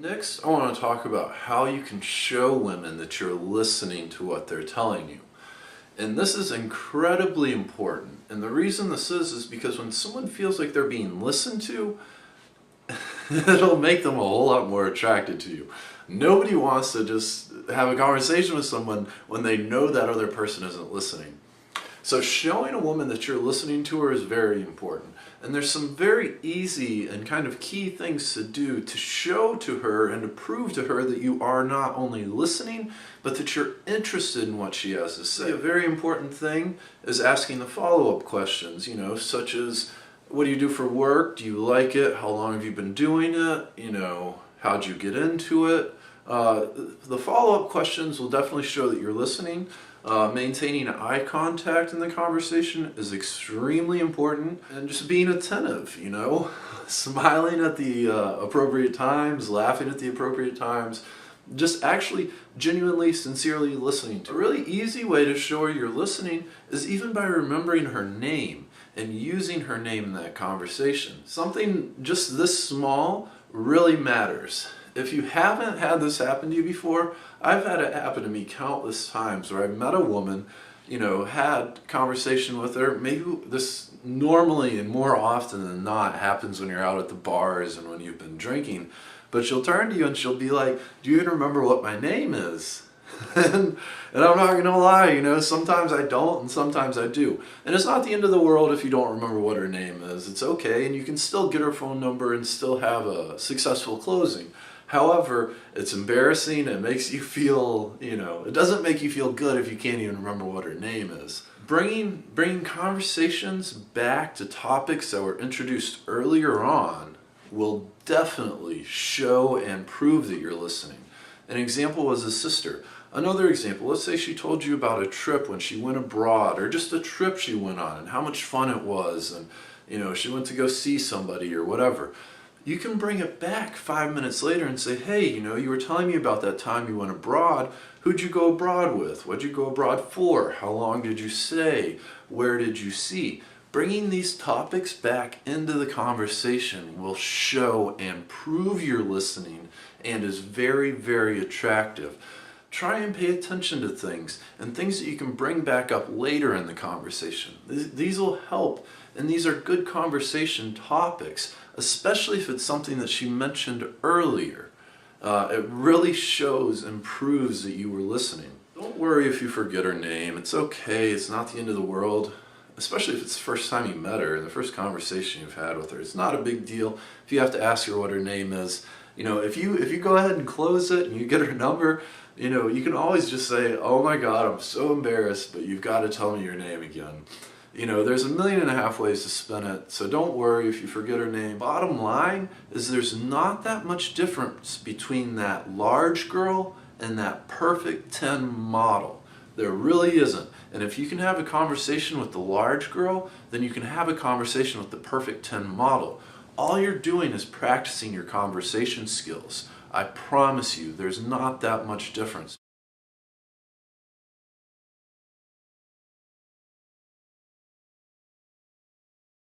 Next, I want to talk about how you can show women that you're listening to what they're telling you. And this is incredibly important. And the reason this is because when someone feels like they're being listened to, it'll make them a whole lot more attracted to you. Nobody wants to just have a conversation with someone when they know that other person isn't listening. So showing a woman that you're listening to her is very important. And there's some very easy and kind of key things to do to show to her and to prove to her that you are not only listening, but that you're interested in what she has to say. A very important thing is asking the follow-up questions, such as, what do you do for work? Do you like it? How long have you been doing it? How'd you get into it? The follow-up questions will definitely show that you're listening. Maintaining eye contact in the conversation is extremely important, and just being attentive, smiling at the appropriate times, laughing at the appropriate times, just actually genuinely, sincerely listening to her. A really easy way to show her you're listening is even by remembering her name and using her name in that conversation. Something just this small really matters. If you haven't had this happen to you before, I've had it happen to me countless times where I met a woman, had conversation with her. Maybe this normally and more often than not happens when you're out at the bars and when you've been drinking. But she'll turn to you and she'll be like, do you even remember what my name is? and I'm not going to lie, sometimes I don't and sometimes I do. And it's not the end of the world if you don't remember what her name is. It's okay, and you can still get her phone number and still have a successful closing. However, it's embarrassing. It makes you feel, it doesn't make you feel good if you can't even remember what her name is. Bringing conversations back to topics that were introduced earlier on will definitely show and prove that you're listening. An example was a sister. Another example, let's say she told you about a trip when she went abroad, or just a trip she went on and how much fun it was, and she went to go see somebody or whatever. You can bring it back 5 minutes later and say, hey, you were telling me about that time you went abroad. Who'd you go abroad with? What'd you go abroad for? How long did you stay? Where did you see? Bringing these topics back into the conversation will show and prove you're listening and is very, very attractive. Try and pay attention to things and things that you can bring back up later in the conversation. These will help, and these are good conversation topics, especially if it's something that she mentioned earlier. It really shows and proves that you were listening. Don't worry if you forget her name. It's okay. It's not the end of the world, especially if it's the first time you met her, the first conversation you've had with her. It's not a big deal if you have to ask her what her name is. If you go ahead and close it and you get her number, you can always just say, oh my God, I'm so embarrassed, but you've got to tell me your name again. There's 1.5 million ways to spin it, so don't worry if you forget her name. Bottom line is there's not that much difference between that large girl and that perfect 10 model. There really isn't. And if you can have a conversation with the large girl, then you can have a conversation with the perfect 10 model. All you're doing is practicing your conversation skills. I promise you, there's not that much difference.